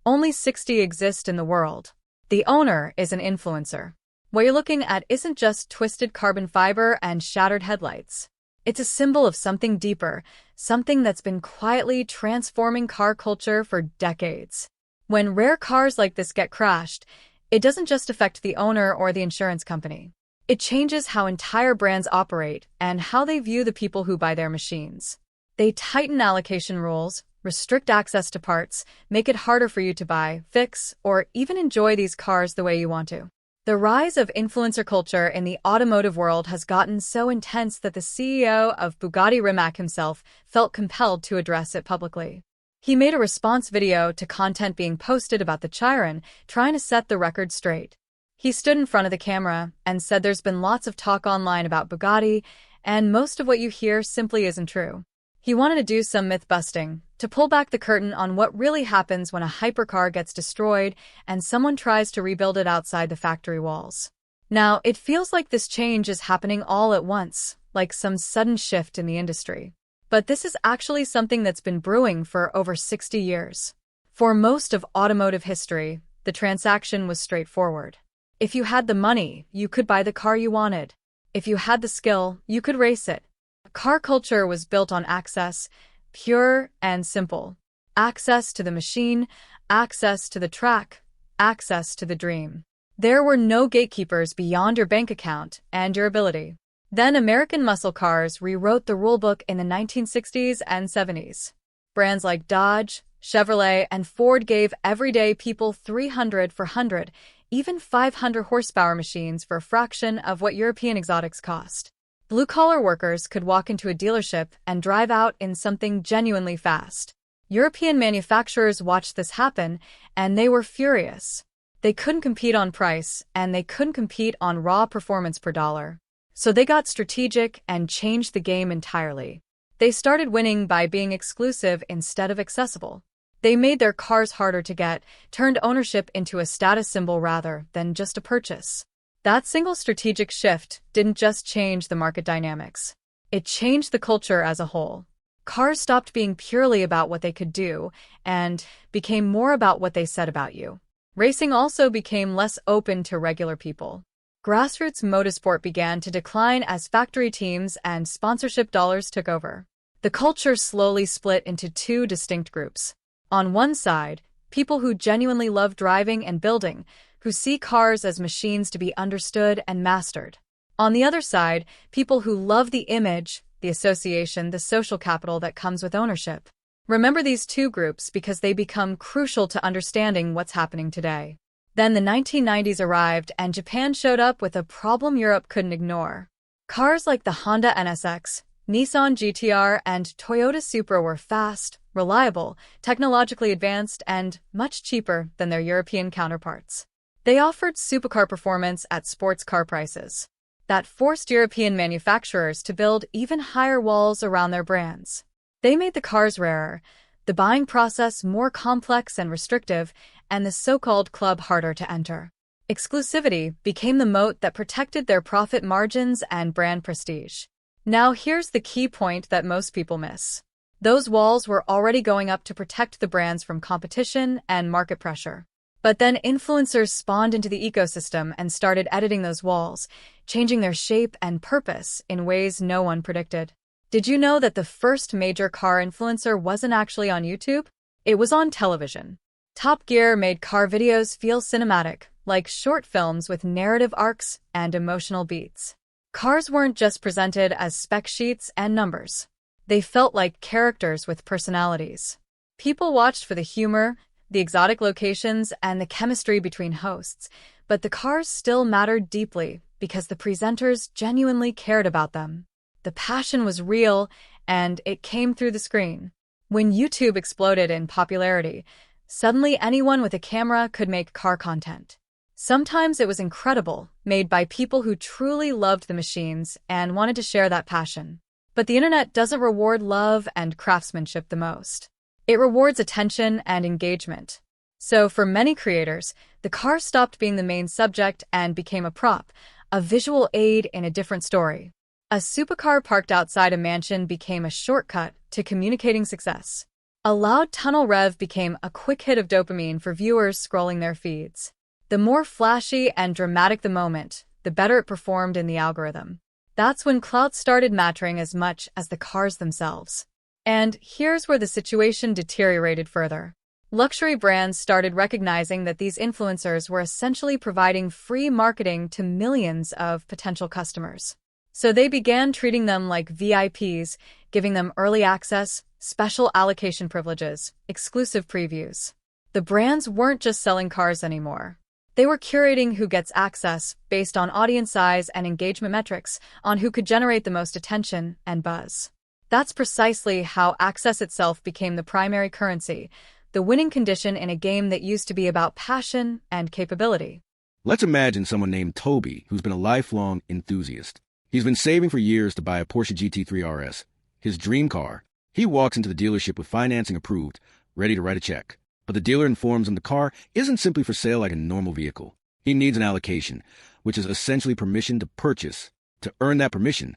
Only 60 exist in the world. The owner is an influencer. What you're looking at isn't just twisted carbon fiber and shattered headlights. It's a symbol of something deeper, something that's been quietly transforming car culture for decades. When rare cars like this get crashed, it doesn't just affect the owner or the insurance company. It changes how entire brands operate and how they view the people who buy their machines. They tighten allocation rules, restrict access to parts, make it harder for you to buy, fix, or even enjoy these cars the way you want to. The rise of influencer culture in the automotive world has gotten so intense that the CEO of Bugatti Rimac himself felt compelled to address it publicly. He made a response video to content being posted about the Chiron, trying to set the record straight. He stood in front of the camera and said there's been lots of talk online about Bugatti, and most of what you hear simply isn't true. He wanted to do some myth-busting, to pull back the curtain on what really happens when a hypercar gets destroyed and someone tries to rebuild it outside the factory walls. Now, it feels like this change is happening all at once, like some sudden shift in the industry. But this is actually something that's been brewing for over 60 years. For most of automotive history, the transaction was straightforward. If you had the money, you could buy the car you wanted. If you had the skill, you could race it. Car culture was built on access, pure and simple. Access to the machine, access to the track, access to the dream. There were no gatekeepers beyond your bank account and your ability. Then American muscle cars rewrote the rulebook in the 1960s and 70s. Brands like Dodge, Chevrolet, and Ford gave everyday people 300, 400, even 500 horsepower machines for a fraction of what European exotics cost. Blue-collar workers could walk into a dealership and drive out in something genuinely fast. European manufacturers watched this happen, and they were furious. They couldn't compete on price, and they couldn't compete on raw performance per dollar. So they got strategic and changed the game entirely. They started winning by being exclusive instead of accessible. They made their cars harder to get, turned ownership into a status symbol rather than just a purchase. That single strategic shift didn't just change the market dynamics. It changed the culture as a whole. Cars stopped being purely about what they could do and became more about what they said about you. Racing also became less open to regular people. Grassroots motorsport began to decline as factory teams and sponsorship dollars took over. The culture slowly split into two distinct groups. On one side, people who genuinely love driving and building, who see cars as machines to be understood and mastered. On the other side, people who love the image, the association, the social capital that comes with ownership. Remember these two groups because they become crucial to understanding what's happening today. Then the 1990s arrived and Japan showed up with a problem Europe couldn't ignore. Cars like the Honda NSX, Nissan GT-R, and Toyota Supra were fast, reliable, technologically advanced, and much cheaper than their European counterparts. They offered supercar performance at sports car prices. That forced European manufacturers to build even higher walls around their brands. They made the cars rarer, the buying process more complex and restrictive, and the so-called club harder to enter. Exclusivity became the moat that protected their profit margins and brand prestige. Now here's the key point that most people miss. Those walls were already going up to protect the brands from competition and market pressure. But then influencers spawned into the ecosystem and started editing those walls, changing their shape and purpose in ways no one predicted. Did you know that the first major car influencer wasn't actually on YouTube? It was on television. Top Gear made car videos feel cinematic, like short films with narrative arcs and emotional beats. Cars weren't just presented as spec sheets and numbers. They felt like characters with personalities. People watched for the humor, the exotic locations, and the chemistry between hosts, but the cars still mattered deeply because the presenters genuinely cared about them. The passion was real, and it came through the screen. When YouTube exploded in popularity, suddenly anyone with a camera could make car content. Sometimes it was incredible, made by people who truly loved the machines and wanted to share that passion. But the internet doesn't reward love and craftsmanship the most. It rewards attention and engagement. So for many creators, the car stopped being the main subject and became a prop, a visual aid in a different story. A supercar parked outside a mansion became a shortcut to communicating success. A loud tunnel rev became a quick hit of dopamine for viewers scrolling their feeds. The more flashy and dramatic the moment, the better it performed in the algorithm. That's when clout started mattering as much as the cars themselves. And here's where the situation deteriorated further. Luxury brands started recognizing that these influencers were essentially providing free marketing to millions of potential customers. So they began treating them like VIPs, giving them early access, special allocation privileges, exclusive previews. The brands weren't just selling cars anymore. They were curating who gets access based on audience size and engagement metrics, on who could generate the most attention and buzz. That's precisely how access itself became the primary currency, the winning condition in a game that used to be about passion and capability. Let's imagine someone named Toby, who's been a lifelong enthusiast. He's been saving for years to buy a Porsche GT3 RS, his dream car. He walks into the dealership with financing approved, ready to write a check. But the dealer informs him the car isn't simply for sale like a normal vehicle. He needs an allocation, which is essentially permission to purchase. To earn that permission,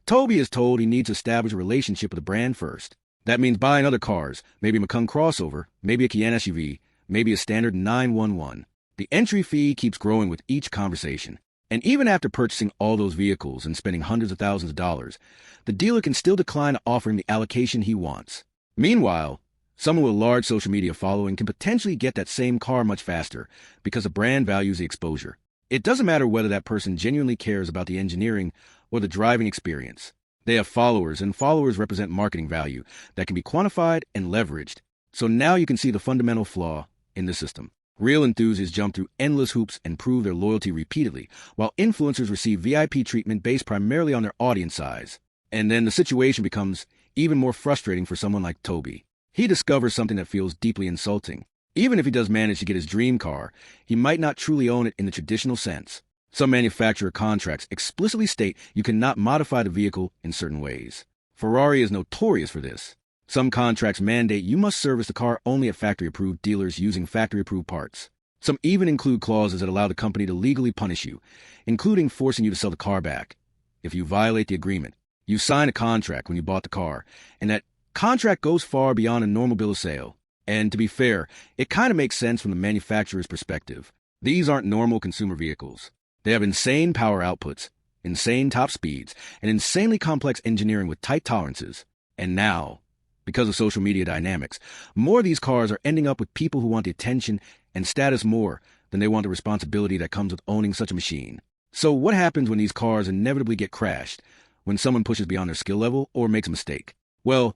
Toby is told he needs to establish a relationship with the brand first. That means buying other cars, maybe a Macan crossover, maybe a Cayenne SUV, maybe a standard 911. The entry fee keeps growing with each conversation. And even after purchasing all those vehicles and spending hundreds of thousands of dollars, the dealer can still decline to offer him the allocation he wants. Meanwhile, someone with a large social media following can potentially get that same car much faster because the brand values the exposure. It doesn't matter whether that person genuinely cares about the engineering or the driving experience. They have followers, and followers represent marketing value that can be quantified and leveraged. So now you can see the fundamental flaw in the system. Real enthusiasts jump through endless hoops and prove their loyalty repeatedly, while influencers receive VIP treatment based primarily on their audience size. And then the situation becomes even more frustrating for someone like Toby. He discovers something that feels deeply insulting. Even if he does manage to get his dream car, he might not truly own it in the traditional sense. Some manufacturer contracts explicitly state you cannot modify the vehicle in certain ways. Ferrari is notorious for this. Some contracts mandate you must service the car only at factory-approved dealers using factory-approved parts. Some even include clauses that allow the company to legally punish you, including forcing you to sell the car back if you violate the agreement. You sign a contract when you bought the car, and that contract goes far beyond a normal bill of sale. And to be fair, it kind of makes sense from the manufacturer's perspective. These aren't normal consumer vehicles. They have insane power outputs, insane top speeds, and insanely complex engineering with tight tolerances. And now, because of social media dynamics, more of these cars are ending up with people who want the attention and status more than they want the responsibility that comes with owning such a machine. So what happens when these cars inevitably get crashed, when someone pushes beyond their skill level or makes a mistake? Well,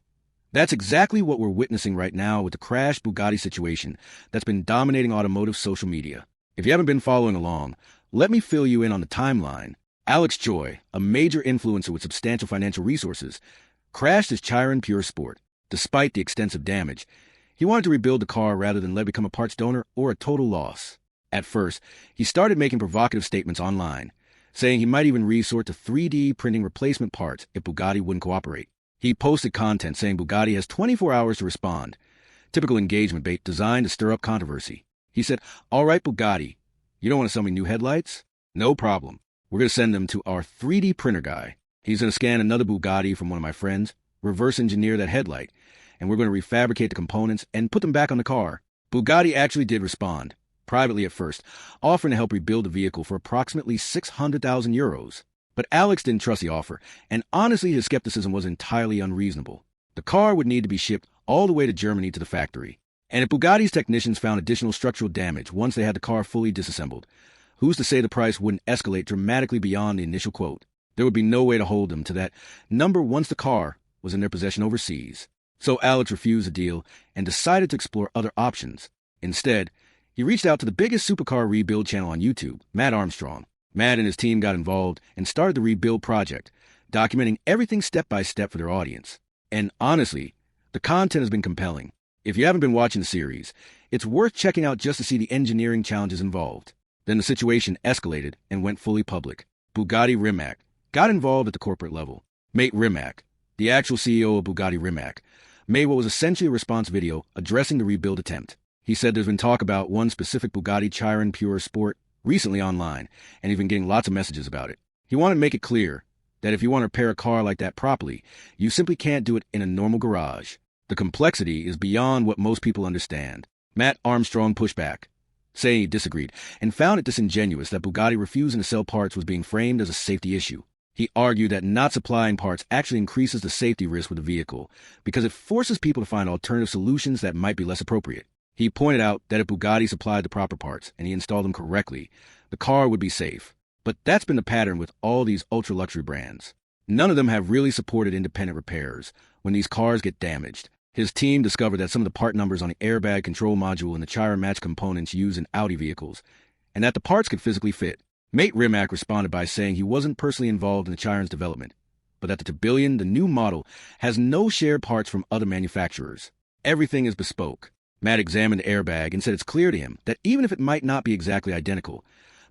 that's exactly what we're witnessing right now with the crashed Bugatti situation that's been dominating automotive social media. If you haven't been following along, let me fill you in on the timeline. Alex Joy, a major influencer with substantial financial resources, crashed his Chiron Pure Sport. Despite the extensive damage, he wanted to rebuild the car rather than let it become a parts donor or a total loss. At first, he started making provocative statements online, saying he might even resort to 3D printing replacement parts if Bugatti wouldn't cooperate. He posted content saying Bugatti has 24 hours to respond, typical engagement bait designed to stir up controversy. He said, "All right, Bugatti, you don't want to sell me new headlights? No problem. We're going to send them to our 3D printer guy. He's going to scan another Bugatti from one of my friends, reverse engineer that headlight, and we're going to refabricate the components and put them back on the car." Bugatti actually did respond, privately at first, offering to help rebuild the vehicle for approximately 600,000 euros. But Alex didn't trust the offer, and honestly his skepticism was entirely unreasonable. The car would need to be shipped all the way to Germany to the factory. And if Bugatti's technicians found additional structural damage once they had the car fully disassembled, who's to say the price wouldn't escalate dramatically beyond the initial quote? There would be no way to hold them to that number once the car was in their possession overseas. So Alex refused the deal and decided to explore other options. Instead, he reached out to the biggest supercar rebuild channel on YouTube, Matt Armstrong. Matt and his team got involved and started the rebuild project, documenting everything step by step for their audience. And honestly, the content has been compelling. If you haven't been watching the series, it's worth checking out just to see the engineering challenges involved. Then the situation escalated and went fully public. Bugatti Rimac got involved at the corporate level. Mate Rimac, the actual CEO of Bugatti Rimac, made what was essentially a response video addressing the rebuild attempt. He said there's been talk about one specific Bugatti Chiron Pure Sport recently online, and he's been getting lots of messages about it. He wanted to make it clear that if you want to repair a car like that properly, you simply can't do it in a normal garage. The complexity is beyond what most people understand. Matt Armstrong pushed back, saying he disagreed, and found it disingenuous that Bugatti refusing to sell parts was being framed as a safety issue. He argued that not supplying parts actually increases the safety risk with the vehicle because it forces people to find alternative solutions that might be less appropriate. He pointed out that if Bugatti supplied the proper parts and he installed them correctly, the car would be safe. But that's been the pattern with all these ultra-luxury brands. None of them have really supported independent repairs when these cars get damaged. His team discovered that some of the part numbers on the airbag control module and the Chiron match components used in Audi vehicles, and that the parts could physically fit. Mate Rimac responded by saying he wasn't personally involved in the Chiron's development, but that the Tourbillon, the new model, has no shared parts from other manufacturers. Everything is bespoke. Matt examined the airbag and said it's clear to him that even if it might not be exactly identical,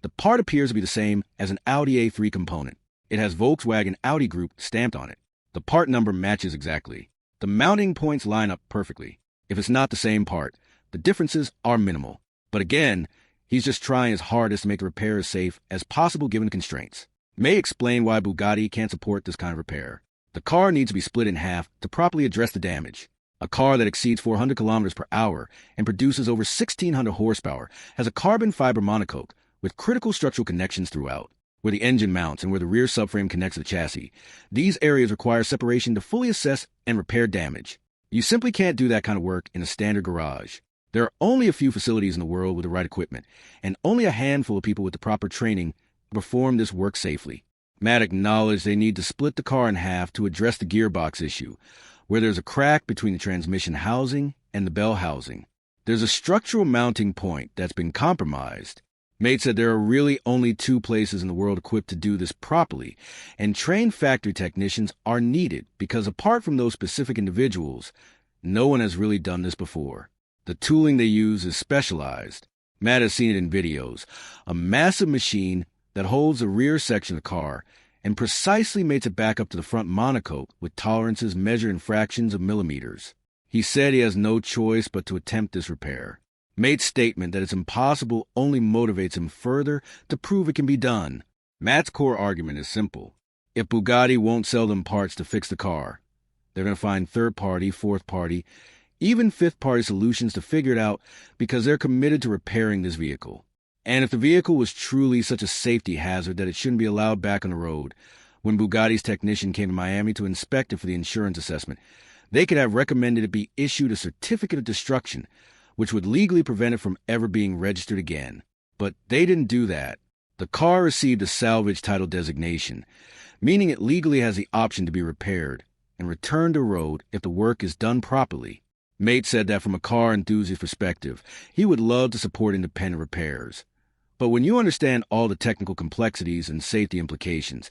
the part appears to be the same as an Audi A3 component. It has Volkswagen Audi Group stamped on it. The part number matches exactly. The mounting points line up perfectly. If it's not the same part, the differences are minimal. But again, he's just trying his hardest to make the repair as safe as possible given the constraints. May explained why Bugatti can't support this kind of repair. The car needs to be split in half to properly address the damage. A car that exceeds 400 kilometers per hour and produces over 1,600 horsepower has a carbon fiber monocoque with critical structural connections throughout, where the engine mounts and where the rear subframe connects to the chassis. These areas require separation to fully assess and repair damage. You simply can't do that kind of work in a standard garage. There are only a few facilities in the world with the right equipment, and only a handful of people with the proper training to perform this work safely. Matt acknowledged they need to split the car in half to address the gearbox issue, where there's a crack between the transmission housing and the bell housing. There's a structural mounting point that's been compromised. Mate said there are really only 2 places in the world equipped to do this properly, and trained factory technicians are needed because apart from those specific individuals, no one has really done this before. The tooling they use is specialized. Matt has seen it in videos. A massive machine that holds the rear section of the car and precisely mates it back up to the front monocoque with tolerances measured in fractions of millimeters. He said he has no choice but to attempt this repair. Mate's statement that it's impossible only motivates him further to prove it can be done. Matt's core argument is simple. If Bugatti won't sell them parts to fix the car, they're going to find third-party, fourth-party, even fifth-party solutions to figure it out because they're committed to repairing this vehicle. And if the vehicle was truly such a safety hazard that it shouldn't be allowed back on the road, when Bugatti's technician came to Miami to inspect it for the insurance assessment, they could have recommended it be issued a certificate of destruction, which would legally prevent it from ever being registered again. But they didn't do that. The car received a salvage title designation, meaning it legally has the option to be repaired and returned to road if the work is done properly. Mate said that from a car enthusiast perspective, he would love to support independent repairs. But when you understand all the technical complexities and safety implications,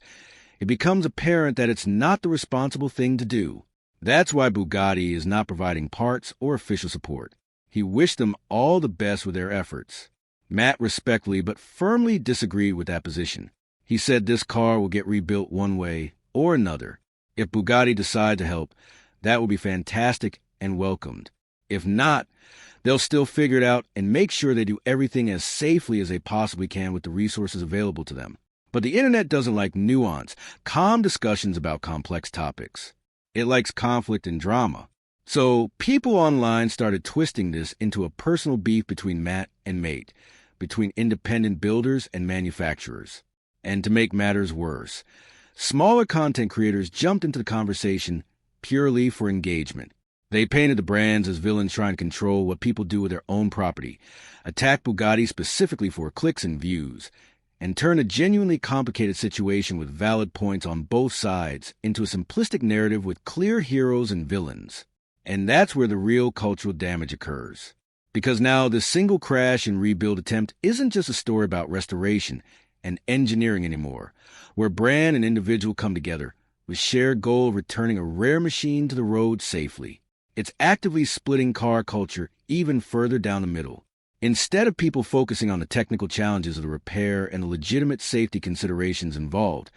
it becomes apparent that it's not the responsible thing to do. That's why Bugatti is not providing parts or official support. He wished them all the best with their efforts. Matt respectfully but firmly disagreed with that position. He said this car will get rebuilt one way or another. If Bugatti decide to help, that will be fantastic and welcomed. If not, they'll still figure it out and make sure they do everything as safely as they possibly can with the resources available to them. But the internet doesn't like nuance, calm discussions about complex topics. It likes conflict and drama. So people online started twisting this into a personal beef between Matt and Mate, between independent builders and manufacturers. And to make matters worse, smaller content creators jumped into the conversation purely for engagement. They painted the brands as villains trying to control what people do with their own property, attacked Bugatti specifically for clicks and views, and turned a genuinely complicated situation with valid points on both sides into a simplistic narrative with clear heroes and villains. And that's where the real cultural damage occurs. Because now this single crash and rebuild attempt isn't just a story about restoration and engineering anymore, where brand and individual come together with shared goal of returning a rare machine to the road safely. It's actively splitting car culture even further down the middle. Instead of people focusing on the technical challenges of the repair and the legitimate safety considerations involved,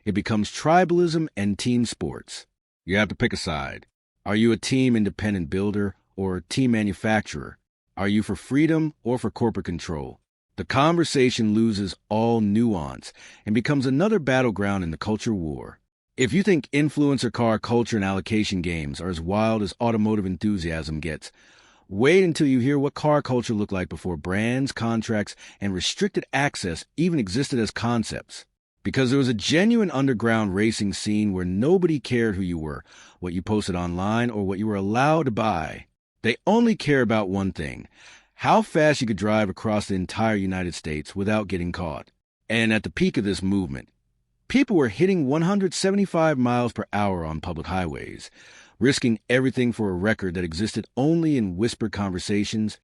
it becomes tribalism and team sports. You have to pick a side. Are you a team independent builder or a team manufacturer? Are you for freedom or for corporate control? The conversation loses all nuance and becomes another battleground in the culture war. If you think influencer car culture and allocation games are as wild as automotive enthusiasm gets, wait until you hear what car culture looked like before brands, contracts, and restricted access even existed as concepts. Because there was a genuine underground racing scene where nobody cared who you were, what you posted online, or what you were allowed to buy. They only care about one thing: how fast you could drive across the entire United States without getting caught. And at the peak of this movement, people were hitting 175 miles per hour on public highways, risking everything for a record that existed only in whispered conversations